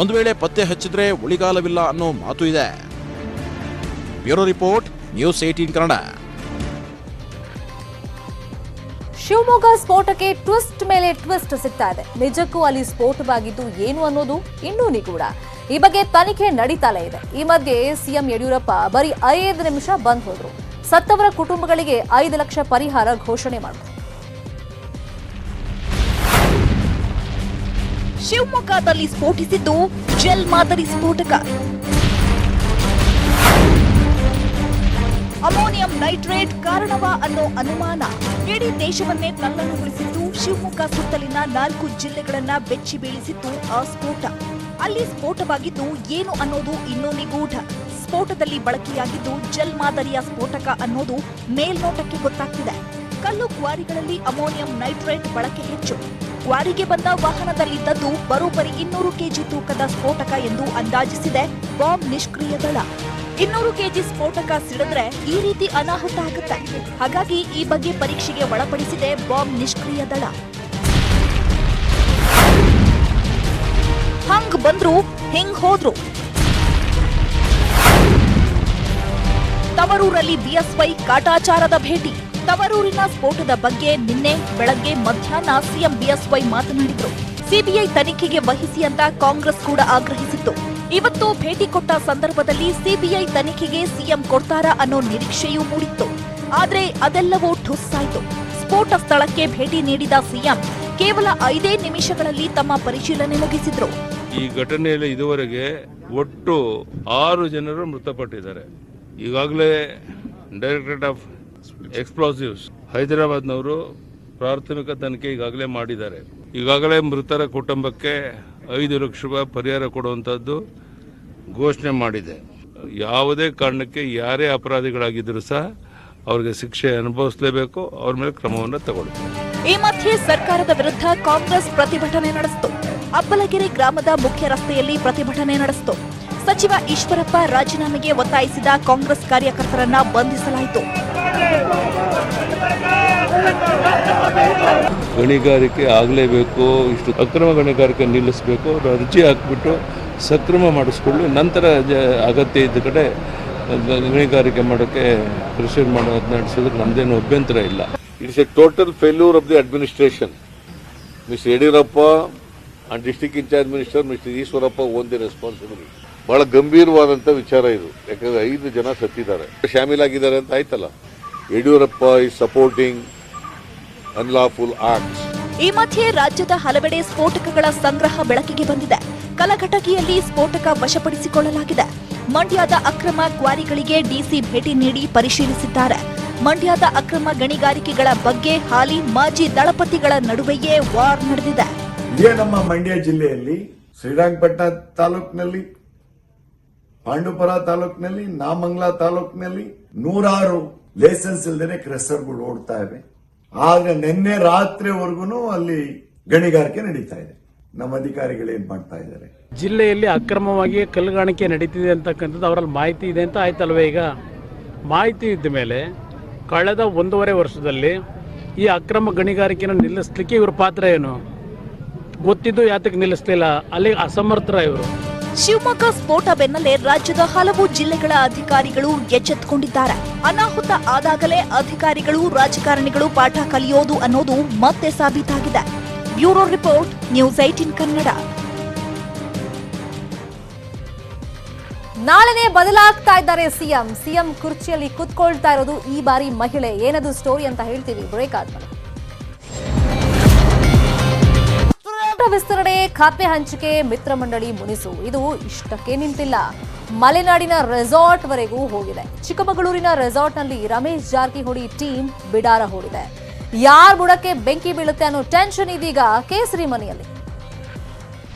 ಒಂದು ವೇಳೆ ಪತ್ತೆ ಹಚ್ಚಿದ್ರೆ ಉಳಿಗಾಲವಿಲ್ಲ ಅನ್ನೋ ಮಾತು ಇದೆ. Bureau report, news 18 Kannada. Shivamogga ಸ್ಫೋಟಕ್ಕೆ ಟ್ವಿಸ್ಟ್ ಮೇಲೆ ಟ್ವಿಸ್ಟ್ ಸಿಗ್ತಾ ಇದೆ. ನಿಜಕ್ಕೂ ಅಲ್ಲಿ ಸ್ಫೋಟವಾಗಿದ್ದು ಏನು ಅನ್ನೋದು ಇನ್ನೂ ನಿಗೂಢ. ಈ ಬಗ್ಗೆ ತನಿಖೆ ನಡೀತಾಲೇ ಇದೆ. ಈ ಮಧ್ಯೆ ಸಿಎಂ ಯಡಿಯೂರಪ್ಪ ಬರೀ 5 ನಿಮಿಷ ಬಂದ್ ಹೋದ್ರು. ಸತ್ತವರ ಕುಟುಂಬಗಳಿಗೆ 5 ಲಕ್ಷ ಪರಿಹಾರ ಘೋಷಣೆ ಮಾಡಿದ್ರು. ಶಿವಮೊಗ್ಗದಲ್ಲಿ ಸ್ಫೋಟಿಸಿದ್ದು ಜೆಲ್ ಮಾದರಿ ಸ್ಫೋಟಕ. ಅಮೋನಿಯಂ ನೈಟ್ರೇಟ್ ಕಾರಣವಾ ಅನ್ನೋ ಅನುಮಾನ. ಇಡೀ ದೇಶವನ್ನೇ ತಲ್ಲಣಗೊಳಿಸಿದ್ದು ಶಿವಮೊಗ್ಗ ಸುತ್ತಲಿನ 4 ಜಿಲ್ಲೆಗಳನ್ನ ಬೆಚ್ಚಿ ಬೀಳಿಸಿತ್ತು ಆ ಸ್ಫೋಟ. ಅಲ್ಲಿ ಸ್ಫೋಟವಾಗಿದ್ದು ಏನು ಅನ್ನೋದು ಇನ್ನೂ ನಿಗೂಢ. ಸ್ಫೋಟದಲ್ಲಿ ಬಳಕೆಯಾಗಿದ್ದು ಜೆಲ್ ಮಾದರಿಯ ಸ್ಫೋಟಕ ಅನ್ನೋದು ಮೇಲ್ನೋಟಕ್ಕೆ ಗೊತ್ತಾಗ್ತಿದೆ. ಕಲ್ಲು ಕ್ವಾರಿಗಳಲ್ಲಿ ಅಮೋನಿಯಂ ನೈಟ್ರೇಟ್ ಬಳಕೆ ಹೆಚ್ಚು. ಕ್ವಾರಿಗೆ ಬಂದ ವಾಹನದಲ್ಲಿದ್ದದ್ದು ಬರೋಬ್ಬರಿ 200 ಕೆಜಿ ತೂಕದ ಸ್ಫೋಟಕ ಎಂದು ಅಂದಾಜಿಸಿದೆ ಬಾಂಬ್ ನಿಷ್ಕ್ರಿಯ ದಳ. 200 ಕೆಜಿ ಸ್ಫೋಟಕ ಸಿಡಿದ್ರೆ ಈ ರೀತಿ ಅನಾಹುತ ಆಗುತ್ತೆ. ಹಾಗಾಗಿ ಈ ಬಗ್ಗೆ ಪರೀಕ್ಷೆಗೆ ಒಳಪಡಿಸಿದೆ ಬಾಂಬ್ ನಿಷ್ಕ್ರಿಯ ದಳ. ಹಂಗ್ ಬಂದ್ರು ಹಿಂಗ್ ಹೋದ್ರು. ತವರೂರಲ್ಲಿ ಬಿಎಸ್ವೈ ಕಾಟಾಚಾರದ ಭೇಟಿ. ತವರೂರಿನ ಸ್ಫೋಟದ ಬಗ್ಗೆ ನಿನ್ನೆ ಬೆಳಗ್ಗೆ ಮಧ್ಯಾಹ್ನ ಸಿಎಂ ಬಿಎಸ್ವೈ ಮಾತನಾಡಿದ್ರು. ಸಿಬಿಐ ತನಿಖೆಗೆ ವಹಿಸಿ ಅಂತ ಕಾಂಗ್ರೆಸ್ ಕೂಡ ಆಗ್ರಹಿಸಿತ್ತು. ಇವತ್ತು ಭೇಟಿ ಕೊಟ್ಟ ಸಂದರ್ಭದಲ್ಲಿ ಸಿಬಿಐ ತನಿಖೆಗೆ ಸಿಎಂ ಕೊಡ್ತಾರಾ ಅನ್ನೋ ನಿರೀಕ್ಷೆಯೂ ಮೂಡಿತ್ತು. ಆದ್ರೆ ಅದೆಲ್ಲವೂ ಠುಸ್ಸಾಯ್ತು. ಸ್ಫೋಟ ಸ್ಥಳಕ್ಕೆ ಭೇಟಿ ನೀಡಿದ ಸಿಎಂ ಕೇವಲ 5 ನಿಮಿಷಗಳಲ್ಲಿ ತಮ್ಮ ಪರಿಶೀಲನೆ ಮುಗಿಸಿದ್ರು. ಈ ಘಟನೆಯಲ್ಲಿ ಇದುವರೆಗೆ ಒಟ್ಟು 6 ಜನರು ಮೃತಪಟ್ಟಿದ್ದಾರೆ. ಈಗಾಗಲೇ ಡೈರೆಕ್ಟರೇಟ್ ಆಫ್ ಎಕ್ಸ್ಪ್ಲೋಸಿವ್ಸ್ ಹೈದರಾಬಾದ್ನವರು ಪ್ರಾಥಮಿಕ ತನಿಖೆ ಈಗಾಗಲೇ ಮಾಡಿದ್ದಾರೆ. ಈಗಾಗಲೇ ಮೃತರ ಕುಟುಂಬಕ್ಕೆ 5 ಲಕ್ಷ ರೂಪಾಯಿ ಪರಿಹಾರ ಕೊಡುವಂಥದ್ದು ಘೋಷಣೆ ಮಾಡಿದೆ. ಯಾವುದೇ ಕಾರಣಕ್ಕೆ ಯಾರೇ ಅಪರಾಧಿಗಳಾಗಿದ್ದರೂ ಸಹ ಅವರಿಗೆ ಶಿಕ್ಷೆ ಅನುಭವಿಸಲೇಬೇಕು. ಅವ್ರ ಮೇಲೆ ಕ್ರಮವನ್ನು ತಗೊಳ್ಳುತ್ತೆ. ಈ ಮಧ್ಯೆ ಸರ್ಕಾರದ ವಿರುದ್ಧ ಕಾಂಗ್ರೆಸ್ ಪ್ರತಿಭಟನೆ ನಡೆಸಿತು. ಅಬ್ಬಲಗೆರೆ ಗ್ರಾಮದ ಮುಖ್ಯ ರಸ್ತೆಯಲ್ಲಿ ಪ್ರತಿಭಟನೆ ನಡೆಸಿತು. ಸಚಿವ ಈಶ್ವರಪ್ಪ ರಾಜೀನಾಮೆಗೆ ಒತ್ತಾಯಿಸಿದ ಕಾಂಗ್ರೆಸ್ ಕಾರ್ಯಕರ್ತರನ್ನ ಬಂಧಿಸಲಾಯಿತು. ಗಣಿಗಾರಿಕೆ ಆಗಲೇಬೇಕು, ಇಷ್ಟು ಅಕ್ರಮ ಗಣಿಗಾರಿಕೆ ನಿಲ್ಲಿಸಬೇಕು, ಅರ್ಜಿ ಹಾಕಿಬಿಟ್ಟು ಸಕ್ರಮ ಮಾಡಿಸ್ಕೊಳ್ಳಿ, ನಂತರ ಅಗತ್ಯ ಇದ್ದ ಕಡೆ ಗಣಿಗಾರಿಕೆ ಮಾಡೋಕ್ಕೆ ಪ್ರೆಷರ್ ಮಾಡೋದು ನಡೆಸಿದ್ರೆ ನಮ್ದೇನು ಅಭ್ಯಂತರ ಇಲ್ಲ. It's a total failure of the administration. Mister Yediyurappa and district incharge minister mister Eshwarappa own the responsibility. ಬಹಳ ಗಂಭೀರವಾದಂಥ ವಿಚಾರ ಇದು. ಯಾಕಂದ್ರೆ 5 ಜನ ಸತ್ತಿದ್ದಾರೆ, ಶಾಮೀಲಾಗಿದ್ದಾರೆ ಅಂತ ಆಯ್ತಲ್ಲ. Yediyurappa is supporting unlawful acts. ಈ ಮಧ್ಯೆ ರಾಜ್ಯದ ಹಲವೆಡೆ ಸ್ಫೋಟಕಗಳ ಸಂಗ್ರಹ ಬೆಳಕಿಗೆ ಬಂದಿದೆ. ಕಲಘಟಗಿಯಲ್ಲಿ ಸ್ಫೋಟಕ ವಶಪಡಿಸಿಕೊಳ್ಳಲಾಗಿದೆ. ಮಂಡ್ಯದ ಅಕ್ರಮ ಕ್ವಾರಿಗಳಿಗೆ ಡಿಸಿ ಭೇಟಿ ನೀಡಿ ಪರಿಶೀಲಿಸಿದ್ದಾರೆ. ಮಂಡ್ಯದ ಅಕ್ರಮ ಗಣಿಗಾರಿಕೆಗಳ ಬಗ್ಗೆ ಹಾಲಿ ಮಾಜಿ ದಳಪತಿಗಳ ನಡುವೆಯೇ ವಾರ್ ನಡೆದಿದೆ. ಇದೇ ನಮ್ಮ ಮಂಡ್ಯ ಜಿಲ್ಲೆಯಲ್ಲಿ ಶ್ರೀರಂಗಪಟ್ಟಣ ತಾಲೂಕಿನಲ್ಲಿ, ಪಾಂಡುಪುರ ತಾಲೂಕಿನಲ್ಲಿ, ನಾಮಂಗಲ ತಾಲೂಕಿನಲ್ಲಿ 100 ಲೈಸೆನ್ಸ್ ಇಲ್ಲದೆ ಕ್ರೆಸರ್ಗಳು ಓಡ್ತಾ ಇವೆ. ಆದ್ರೆ ನಿನ್ನೆ ರಾತ್ರಿವರೆಗೂ ಅಲ್ಲಿ ಗಣಿಗಾರಿಕೆ ನಡೀತಾ ಇದೆ. ನಮ್ಮ ಅಧಿಕಾರಿಗಳು ಏನ್ ಮಾಡ್ತಾ ಇದ್ದಾರೆ? ಜಿಲ್ಲೆಯಲ್ಲಿ ಅಕ್ರಮವಾಗಿ ಕಲ್ಲುಗಾಣಿಕೆ ನಡೀತಿದೆ ಅಂತಕ್ಕಂಥದ್ದು ಅವರಲ್ಲಿ ಮಾಹಿತಿ ಇದೆ ಅಂತ ಆಯ್ತಲ್ವೇ? ಈಗ ಮಾಹಿತಿ ಇದ್ದ ಮೇಲೆ ಕಳೆದ 1.5 ವರ್ಷದಲ್ಲಿ ಈ ಅಕ್ರಮ ಗಣಿಗಾರಿಕೆಯನ್ನು ನಿಲ್ಲಿಸಲಿಕ್ಕೆ ಇವ್ರ ಪಾತ್ರ ಏನು? ಗೊತ್ತಿದ್ದು ಯಾತಕ್ಕೆ ನಿಲ್ಲಿಸಲಿಲ್ಲ? ಅಲ್ಲಿ ಅಸಮರ್ಥರ ಇವರು. ಶಿವಮೊಗ್ಗ ಸ್ಫೋಟ ಬೆನ್ನಲ್ಲೇ ರಾಜ್ಯದ ಹಲವು ಜಿಲ್ಲೆಗಳ ಅಧಿಕಾರಿಗಳು ಎಚ್ಚೆತ್ತುಕೊಂಡಿದ್ದಾರೆ. ಅನಾಹುತ ಆದಾಗಲೇ ಅಧಿಕಾರಿಗಳು, ರಾಜಕಾರಣಿಗಳು ಪಾಠ ಕಲಿಯೋದು ಅನ್ನೋದು ಮತ್ತೆ ಸಾಬೀತಾಗಿದೆ. Bureau report, news 18 Kannada. ನಾಳೆನೇ ಬದಲಾಗ್ತಾ ಇದ್ದಾರೆ ಸಿಎಂ ಕುರ್ಚಿಯಲ್ಲಿ ಕುತ್ಕೊಳ್ತಾ ಇರೋದು ಈ ಬಾರಿ ಮಹಿಳೆ. ಏನದು ಸ್ಟೋರಿ ಅಂತ ಹೇಳ್ತೀವಿ ಬ್ರೇಕ್ ಆದ್ಮೇಲೆ. ವಿಸ್ತರಣೆ, ಖಾತೆ ಹಂಚಿಕೆ, ಮಿತ್ರ ಮಂಡಳಿ ಮುನಿಸು ಇದು ಇಷ್ಟಕ್ಕೆ ನಿಂತಿಲ್ಲ. ಮಲೆನಾಡಿನ ರೆಸಾರ್ಟ್ ವರೆಗೂ ಹೋಗಿದೆ. ಚಿಕ್ಕಮಗಳೂರಿನ ರೆಸಾರ್ಟ್ನಲ್ಲಿ ರಮೇಶ್ ಜಾರಕಿಹೊಳಿ ಟೀಮ್ ಬಿಡಾರ ಹೂಡಿದೆ. ಯಾರ ಬುಡಕ್ಕೆ ಬೆಂಕಿ ಬೀಳುತ್ತೆ ಅನ್ನೋ ಟೆನ್ಷನ್ ಇದೀಗ ಕೇಸರಿ ಮನೆಯಲ್ಲಿ.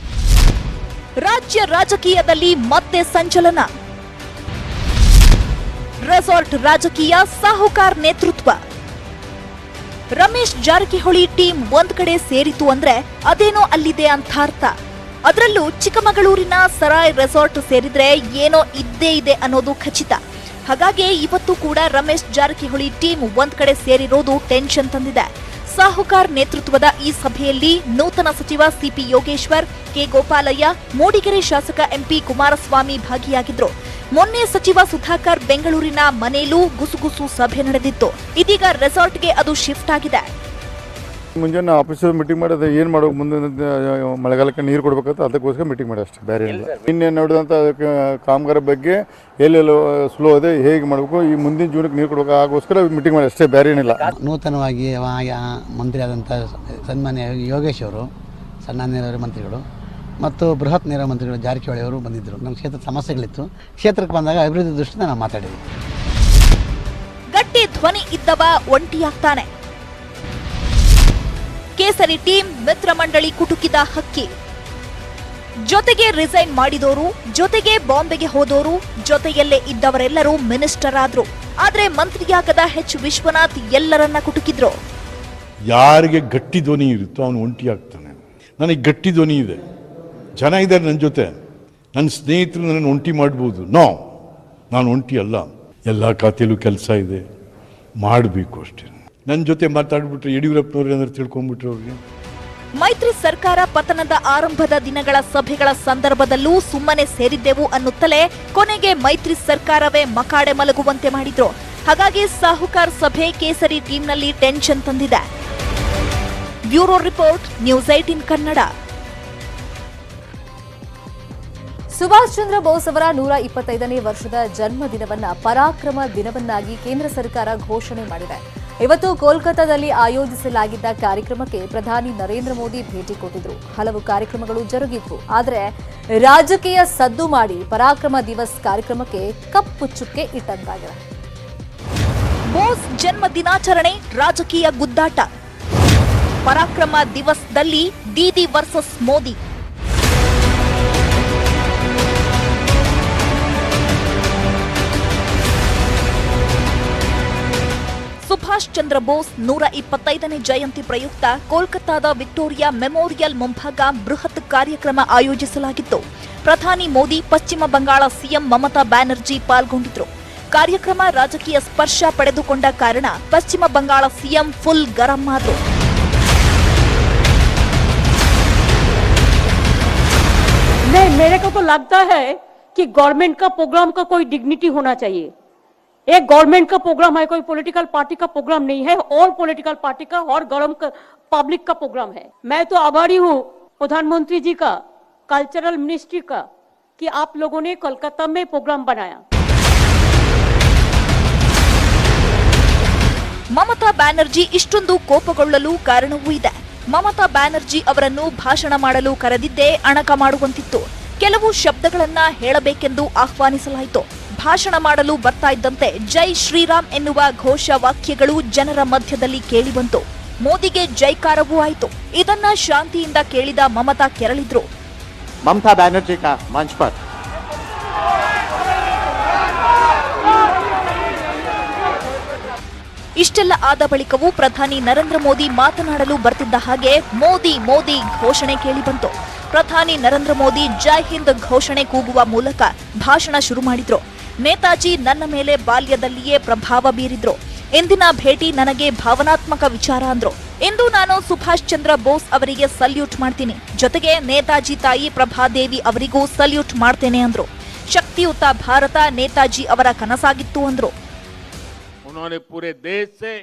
ರಾಜ್ಯ ರಾಜಕೀಯದಲ್ಲಿ ಮತ್ತೆ ಸಂಚಲನ. ರೆಸಾರ್ಟ್ ರಾಜಕೀಯ, ಸಾಹುಕಾರ್ ನೇತೃತ್ವ. ರಮೇಶ್ ಜಾರಕಿಹೊಳಿ ಟೀಮ್ ಒಂದ್ ಕಡೆ ಸೇರಿತು ಅಂದ್ರೆ ಅದೇನೋ ಅಲ್ಲಿದೆ ಅಂತ ಅರ್ಥ. ಅದರಲ್ಲೂ ಚಿಕ್ಕಮಗಳೂರಿನ ಸರಾಯ್ ರೆಸಾರ್ಟ್ ಸೇರಿದ್ರೆ ಏನೋ ಇದ್ದೇ ಇದೆ ಅನ್ನೋದು ಖಚಿತ. ಹಾಗಾಗಿ ಇವತ್ತು ಕೂಡ ರಮೇಶ್ ಜಾರಕಿಹೊಳಿ ಟೀಮ್ ಒಂದ್ ಕಡೆ ಸೇರಿರೋದು ಟೆನ್ಷನ್ ತಂದಿದೆ. ಸಾಹುಕಾರ್ ನೇತೃತ್ವದ ಈ ಸಭೆಯಲ್ಲಿ ನೂತನ ಸಚಿವ ಸಿಪಿ ಯೋಗೇಶ್ವರ್, ಕೆ ಗೋಪಾಲಯ್ಯ, ಮೂಡಿಗೆರೆ ಶಾಸಕ ಎಂಪಿ ಕುಮಾರಸ್ವಾಮಿ ಭಾಗಿಯಾಗಿದ್ರು. ಮೊನ್ನೆ ಸಚಿವ ಸುಧಾಕರ್ ಬೆಂಗಳೂರಿನ ಮನೆಯಲ್ಲೂ ಗುಸುಗುಸು ಸಭೆ ನಡೆದಿತ್ತು. ಇದೀಗ ರೆಸಾರ್ಟ್ಗೆ ಅದು ಶಿಫ್ಟ್ ಆಗಿದೆ. ಮುಂಜಾನೆ ಆಫೀಸ್ ಮೀಟಿಂಗ್ ಮಾಡೋದು ಏನು ಮಾಡೋಕೆ ಮುಂದೆ ಮಳೆಗಾಲಕ್ಕೆ ನೀರು ಕೊಡ್ಬೇಕಂತ ಅದಕ್ಕೋಸ್ಕರ ಮೀಟಿಂಗ್ ಮಾಡಿ ಅಷ್ಟೇ, ಬೇರೆ ಇಲ್ಲ. ನಿನ್ನೆ ನೋಡಿದಂಥ ಕಾಮಗಾರ ಬಗ್ಗೆ ಎಲ್ಲೆಲ್ಲೋ ಸ್ಲೋ ಇದೆ, ಹೇಗೆ ಮಾಡಬೇಕು, ಈ ಮುಂದಿನ ಜೀವನಕ್ಕೆ ನೀರು ಕೊಡಬೇಕು, ಆಗೋಸ್ಕರ ಮೀಟಿಂಗ್ ಮಾಡಿ ಅಷ್ಟೇ, ಬೇರೆ ಏನಿಲ್ಲ. ನೂತನವಾಗಿ ಮಂತ್ರಿ ಆದಂಥ ಸನ್ಮಾನ್ಯ ಯೋಗೇಶ್ ಅವರು, ಸಣ್ಣ ಮಂತ್ರಿಗಳು, ಮತ್ತು ಬೃಹತ್ ನೇರ ಮಂತ್ರಿಗಳು ಜಾರಕಿಹೊಳಿ ಅವರು ಬಂದಿದ್ದರು. ನಮ್ಮ ಕ್ಷೇತ್ರದ ಸಮಸ್ಯೆಗಳಿತ್ತು. ಕ್ಷೇತ್ರಕ್ಕೆ ಬಂದಾಗ ಅಭಿವೃದ್ಧಿ ದೃಷ್ಟಿಯಿಂದ ನಾವು ಮಾತಾಡಿದ್ವಿ. ಗಟ್ಟಿ ಧ್ವನಿ ಇದ್ದವ ಒಂಟಿಯಾಗ್ತಾನೆ. ಕೇಸರಿ ಟೀಮ್ ಮಿತ್ರ ಮಂಡಳಿ ಕುಟುಕಿದ ಹಕ್ಕಿ. ಜೊತೆಗೆ ರಿಸೈನ್ ಮಾಡಿದವರು, ಜೊತೆಗೆ ಬಾಂಬೆಗೆ ಹೋದವರು, ಜೊತೆಯಲ್ಲೇ ಇದ್ದವರೆಲ್ಲರೂ ಮಿನಿಸ್ಟರ್ ಆದ್ರು. ಆದ್ರೆ ಮಂತ್ರಿಯಾಗದ ಎಚ್ ವಿಶ್ವನಾಥ್ ಎಲ್ಲರನ್ನ ಕುಟುಕಿದ್ರು. ಯಾರಿಗೆ ಗಟ್ಟಿ ಧ್ವನಿ ಇರುತ್ತೋ ಅವನು ಒಂಟಿ ಆಗ್ತಾನೆ. ನನಗೆ ಗಟ್ಟಿ ಧ್ವನಿ ಇದೆ, ಜನ ಇದ್ದಾರೆ ನನ್ನ ಜೊತೆ, ನನ್ನ ಸ್ನೇಹಿತರು ನನ್ನ ಒಂಟಿ ಮಾಡ್ಬೋದು. ನಾನು ಒಂಟಿ ಅಲ್ಲ, ಎಲ್ಲ ಖಾತೆಯಲ್ಲೂ ಕೆಲಸ ಇದೆ, ಮಾಡಬೇಕು ಅಷ್ಟೇ. ನನ್ನ ಜೊತೆ ಮಾತಾಡ್ಬಿಟ್ರೆ ಯಡಿಯೂರಪ್ಪನವ್ರು ಏನಾದ್ರು ತಿಳ್ಕೊಂಡ್ಬಿಟ್ರೆ ಅವ್ರಿಗೆ. ಮೈತ್ರಿ ಸರ್ಕಾರ ಪತನದ ಆರಂಭದ ದಿನಗಳ ಸಭೆಗಳ ಸಂದರ್ಭದಲ್ಲೂ ಸುಮ್ಮನೆ ಸೇರಿದ್ದೆವು ಅನ್ನುತ್ತಲೇ ಕೊನೆಗೆ ಮೈತ್ರಿ ಸರ್ಕಾರವೇ ಮಕಾಡೆ ಮಲಗುವಂತೆ ಮಾಡಿದ್ರು. ಹಾಗಾಗಿ ಸಾಹುಕಾರ್ ಸಭೆ ಕೇಸರಿ ಟೀಮ್ನಲ್ಲಿ ಟೆನ್ಷನ್ ತಂದಿದೆ. Bureau report, news 18 Kannada. Subhash Chandra Bose ಅವರ 125ನೇ ವರ್ಷದ ಜನ್ಮದಿನವನ್ನ ಪರಾಕ್ರಮ ದಿನವನ್ನಾಗಿ ಕೇಂದ್ರ ಸರ್ಕಾರ ಘೋಷಣೆ ಮಾಡಿದೆ. ಇವತ್ತು ಕೋಲ್ಕತ್ತಾದಲ್ಲಿ ಆಯೋಜಿಸಲಾಗಿದ್ದ ಕಾರ್ಯಕ್ರಮಕ್ಕೆ ಪ್ರಧಾನಿ ನರೇಂದ್ರ ಮೋದಿ ಭೇಟಿ ಕೊಟ್ಟಿದ್ರು. ಹಲವು ಕಾರ್ಯಕ್ರಮಗಳು ಜರುಗಿದ್ವು. ಆದರೆ ರಾಜಕೀಯ ಸದ್ದು ಮಾಡಿ ಪರಾಕ್ರಮ ದಿವಸ್ ಕಾರ್ಯಕ್ರಮಕ್ಕೆ ಕಪ್ಪು ಚುಕ್ಕೆ ಇಟ್ಟಂತಾಗಿದೆ. ಬೋಸ್ ಜನ್ಮ ದಿನಾಚರಣೆ ರಾಜಕೀಯ ಗುದ್ದಾಟ. ಪರಾಕ್ರಮ ದಿವಸದಲ್ಲಿ ದೀದಿ ವರ್ಸಸ್ ಮೋದಿ. ಸುಭಾಷ್ ಚಂದ್ರ ಬೋಸ್ 125ನೇ ಜಯಂತಿ ಪ್ರಯುಕ್ತ ಕೋಲ್ಕತ್ತಾದ ವಿಕ್ಟೋರಿಯಾ ಮೆಮೋರಿಯಲ್ ಮುಂಭಾಗ ಬೃಹತ್ ಕಾರ್ಯಕ್ರಮ ಆಯೋಜಿಸಲಾಗಿತ್ತು. ಪ್ರಧಾನಿ ಮೋದಿ, ಪಶ್ಚಿಮ ಬಂಗಾಳ ಸಿಎಂ ಮಮತಾ ಬ್ಯಾನರ್ಜಿ ಪಾಲ್ಗೊಂಡಿದ್ರು. ಕಾರ್ಯಕ್ರಮ ರಾಜಕೀಯ ಸ್ಪರ್ಶ ಪಡೆದುಕೊಂಡ ಕಾರಣ ಪಶ್ಚಿಮ ಬಂಗಾಳ ಸಿಎಂ ಫುಲ್ ಗರಂ ಆದ್ರು. नहीं, मेरे को तो लगता है कि गवर्नमेंट का प्रोग्राम का कोई डिग्निटी होना चाहिए. एक गवर्नमेंट का प्रोग्राम है, कोई पॉलिटिकल पार्टी का प्रोग्राम नहीं है. ऑल पॉलिटिकल पार्टी का और गरम पब्लिक का प्रोग्राम है. मैं तो आभारी हूँ प्रधानमंत्री जी का, कल्चरल मिनिस्ट्री का, कि आप लोगों ने कोलकाता में प्रोग्राम बनाया. ಮಮತಾ ಬ್ಯಾನರ್ಜಿ ಇಷ್ಟೊಂದು ಕೋಪಗೊಳ್ಳಲು ಕಾರಣವೂ ಇದೆ. ಮಮತಾ ಬ್ಯಾನರ್ಜಿ ಅವರನ್ನು ಭಾಷಣ ಮಾಡಲು ಕರೆದಿದ್ದೇ ಅಣಕ ಮಾಡುವಂತಿತ್ತು. ಕೆಲವು ಶಬ್ದಗಳನ್ನ ಹೇಳಬೇಕೆಂದು ಆಹ್ವಾನಿಸಲಾಯಿತು. ಭಾಷಣ ಮಾಡಲು ಬರ್ತಾ ಇದ್ದಂತೆ ಜೈ ಶ್ರೀರಾಮ್ ಎನ್ನುವ ಘೋಷ ವಾಕ್ಯಗಳು ಜನರ ಮಧ್ಯದಲ್ಲಿ ಕೇಳಿಬಂತು. ಮೋದಿಗೆ ಜೈಕಾರವೂ ಆಯಿತು. ಇದನ್ನ ಶಾಂತಿಯಿಂದ ಕೇಳಿದ ಮಮತಾ ಕೆರಳಿದ್ರು. ಮಮತಾ ಬ್ಯಾನರ್ಜಿ ಕಾ ಮಂಚ್ ಪರ್. ಇಷ್ಟೆಲ್ಲ ಆದ ಬಳಿಕವೂ ಪ್ರಧಾನಿ ನರೇಂದ್ರ ಮೋದಿ ಮಾತನಾಡಲು ಬರ್ತಿದ್ದ ಹಾಗೆ ಮೋದಿ ಮೋದಿ ಘೋಷಣೆ ಕೇಳಿಬಂತು. ಪ್ರಧಾನಿ ನರೇಂದ್ರ ಮೋದಿ ಜೈ ಹಿಂದ್ ಘೋಷಣೆ ಕೂಗುವ ಮೂಲಕ ಭಾಷಣ ಶುರು ಮಾಡಿದ್ರು. ನೇತಾಜಿ ನನ್ನ ಮೇಲೆ ಬಾಲ್ಯದಲ್ಲಿಯೇ ಪ್ರಭಾವ ಬೀರಿದ್ರು. ಇಂದಿನ ಭೇಟಿ ನನಗೆ ಭಾವನಾತ್ಮಕ ವಿಚಾರ ಅಂದ್ರು. ಇಂದು ನಾನು ಸುಭಾಷ್ ಚಂದ್ರ ಬೋಸ್ ಅವರಿಗೆ ಸಲ್ಯೂಟ್ ಮಾಡ್ತೀನಿ. ಜೊತೆಗೆ ನೇತಾಜಿ ತಾಯಿ ಪ್ರಭಾದೇವಿ ಅವರಿಗೂ ಸಲ್ಯೂಟ್ ಮಾಡ್ತೇನೆ ಅಂದ್ರು. ಶಕ್ತಿಯುತ ಭಾರತ ನೇತಾಜಿ ಅವರ ಕನಸಾಗಿತ್ತು ಅಂದ್ರು. उन्होंने पूरे देश से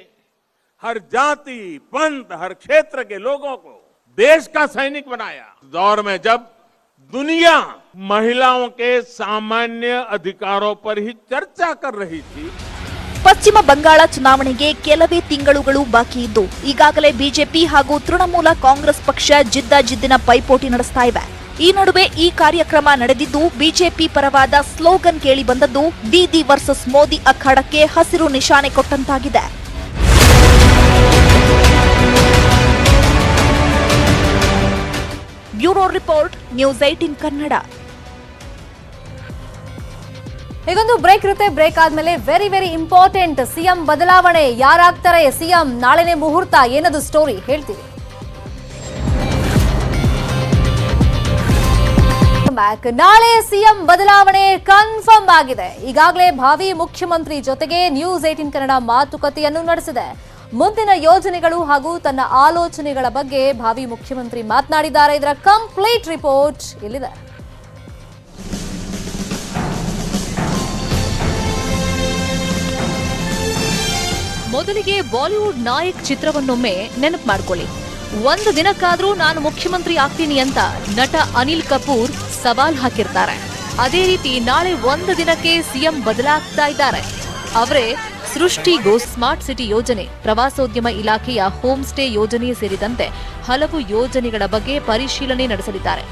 हर जाति, पंथ, हर क्षेत्र के लोगों को देश का सैनिक बनाया. दौर में जब दुनिया महिलाओं के सामान्य अधिकारों पर ही चर्चा कर रही थी. ಪಶ್ಚಿಮ ಬಂಗಾಳ ಚುನಾವಣೆಗೆ ಕೆಲವೇ ತಿಂಗಳುಗಳು ಬಾಕಿ ಇದ್ದು ಈಗಾಗಲೇ ಬಿಜೆಪಿ ಹಾಗೂ ತೃಣಮೂಲ ಕಾಂಗ್ರೆಸ್ ಪಕ್ಷ ಜಿದ್ದಾಜಿದ್ದಿನ ಪೈಪೋಟಿ ನಡೆಸ್ತಾ ಇವೆ. ಈ ನಡುವೆ ಈ ಕಾರ್ಯಕ್ರಮ ನಡೆದಿದ್ದು ಬಿಜೆಪಿ ಪರವಾದ ಸ್ಲೋಗನ್ ಕೇಳಿ ಬಂದದ್ದು ದೀದಿ ವರ್ಸಸ್ ಮೋದಿ ಅಖಾಡಕ್ಕೆ ಹಸಿರು ನಿಶಾನೆ ಕೊಟ್ಟಂತಾಗಿದೆ. Bureau report, news 18 Kannada. ಈಗೊಂದು ಬ್ರೇಕ್ ಇರುತ್ತೆ. ಬ್ರೇಕ್ ಆದ್ಮೇಲೆ ವೆರಿ ಇಂಪಾರ್ಟೆಂಟ್ ಸಿಎಂ ಬದಲಾವಣೆ. ಯಾರಾಗ್ತಾರೆ ಸಿಎಂ? ನಾಳೆನೇ ಮುಹೂರ್ತ. ಏನದು ಸ್ಟೋರಿ ಹೇಳ್ತೀವಿ. ನಾಳೆ ಸಿಎಂ ಬದಲಾವಣೆ ಕನ್ಫರ್ಮ್ ಆಗಿದೆ. ಈಗಾಗಲೇ ಭಾವಿ ಮುಖ್ಯಮಂತ್ರಿ ಜೊತೆಗೆ ನ್ಯೂಸ್ 18 ಕನ್ನಡ ಮಾತುಕತೆಯನ್ನು ನಡೆಸಿದೆ. ಮುಂದಿನ ಯೋಜನೆಗಳು ಹಾಗೂ ತನ್ನ ಆಲೋಚನೆಗಳ ಬಗ್ಗೆ ಭಾವಿ ಮುಖ್ಯಮಂತ್ರಿ ಮಾತನಾಡಿದ್ದಾರೆ. ಇದರ ಕಂಪ್ಲೀಟ್ ರಿಪೋರ್ಟ್ ಇಲ್ಲಿದೆ. ಮೊದಲಿಗೆ ಬಾಲಿವುಡ್ ನಾಯಕ್ ಚಿತ್ರವನ್ನೊಮ್ಮೆ ನೆನಪು ಮಾಡ್ಕೊಳ್ಳಿ. ಒಂದು ದಿನಕ್ಕಾದ್ರೂ ನಾನು ಮುಖ್ಯಮಂತ್ರಿ ಆಗ್ತೀನಿ ಅಂತ ನಟ ಅನಿಲ್ ಕಪೂರ್ ಸವಾಲ್ ಹಾಕಿರ್ತಾರೆ. ಅದೇ ರೀತಿ ನಾಳೆ ಒಂದು ದಿನಕ್ಕೆ ಸಿಎಂ ಬದಲಾಗ್ತಾ ಇದ್ದಾರೆ. ಅವರೇ ಸೃಷ್ಟಿ ಗೋ ಸ್ಮಾರ್ಟ್ ಸಿಟಿ ಯೋಜನೆ, ಪ್ರವಾಸೋದ್ಯಮ ಇಲಾಖೆಯ ಹೋಮ್ ಸ್ಟೇ ಯೋಜನೆ ಸೇರಿದಂತೆ ಹಲವು ಯೋಜನೆಗಳ ಬಗ್ಗೆ ಪರಿಶೀಲನೆ ನಡೆಸಲಿದ್ದಾರೆ.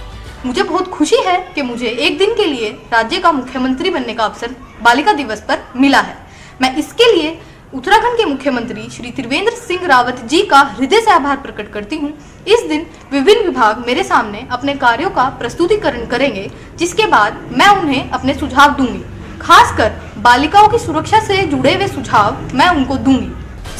मुझे बहुत खुशी है कि मुझे एक दिन के लिए राज्य का मुख्यमंत्री बनने का अवसर बालिका दिवस पर मिला है। मैं इसके लिए उत्तराखंड के मुख्यमंत्री श्री त्रिवेंद्र सिंह रावत जी का हृदय से आभार प्रकट करती हूँ। इस दिन विभिन्न विभाग मेरे सामने अपने कार्यों का प्रस्तुतिकरण करेंगे, जिसके बाद मैं उन्हें अपने सुझाव दूंगी। खासकर बालिकाओं की सुरक्षा से जुड़े हुए सुझाव मैं उनको दूंगी।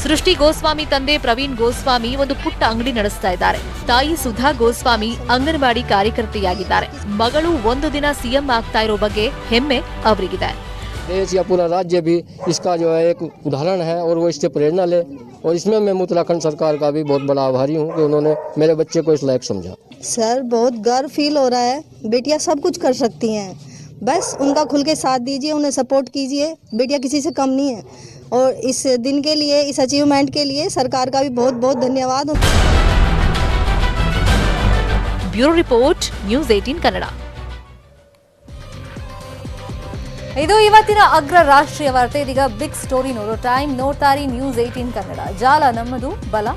ಸೃಷ್ಟಿ ಗೋಸ್ವಾಮಿ ತಂದೆ ಪ್ರವೀಣ್ ಗೋಸ್ವಾಮಿ ಒಂದು ಪುಟ್ಟ ಅಂಗಡಿ ನಡೆಸ್ತಾ ಇದ್ದಾರೆ. ತಾಯಿ ಸುಧಾ ಗೋಸ್ವಾಮಿ ಅಂಗನವಾಡಿ ಕಾರ್ಯಕರ್ತೆಯಾಗಿದ್ದಾರೆ. ಮಗಳು ಒಂದು ದಿನ ಸಿಎಂ ಆಗ್ತಾ ಇರೋ ಬಗ್ಗೆ ಹೆಮ್ಮೆ ಅವರಿಗಿದೆ. देश या पूरा राज्य भी इसका जो है एक उदाहरण है और वो इससे प्रेरणा ले, और इसमें मैं उत्तराखंड सरकार का भी बहुत बड़ा आभारी हूँ कि उन्होंने मेरे बच्चे को इस लायक समझा। सर बहुत गर्व फील हो रहा है, बेटियां सब कुछ कर सकती हैं, बस उनका खुल के साथ दीजिए, उन्हें सपोर्ट कीजिए। बेटियां किसी से कम नहीं है, और इस दिन के लिए, इस अचीवमेंट के लिए सरकार का भी बहुत बहुत धन्यवाद। Bureau report, news 18 Kannada. ಇದು ಇವತ್ತಿನ ಅಗ್ರ ರಾಷ್ಟ್ರೀಯ ವಾರ್ತೆ. ಇದೀಗ ಬಿಗ್ ಸ್ಟೋರಿ ನೋಡೋ ಟೈಮ್. ನೋಡ್ತಾರಿ ನ್ಯೂಸ್ 18 ಕನ್ನಡ. ಜಾಲ ನಮ್ಮದು, ಬಲ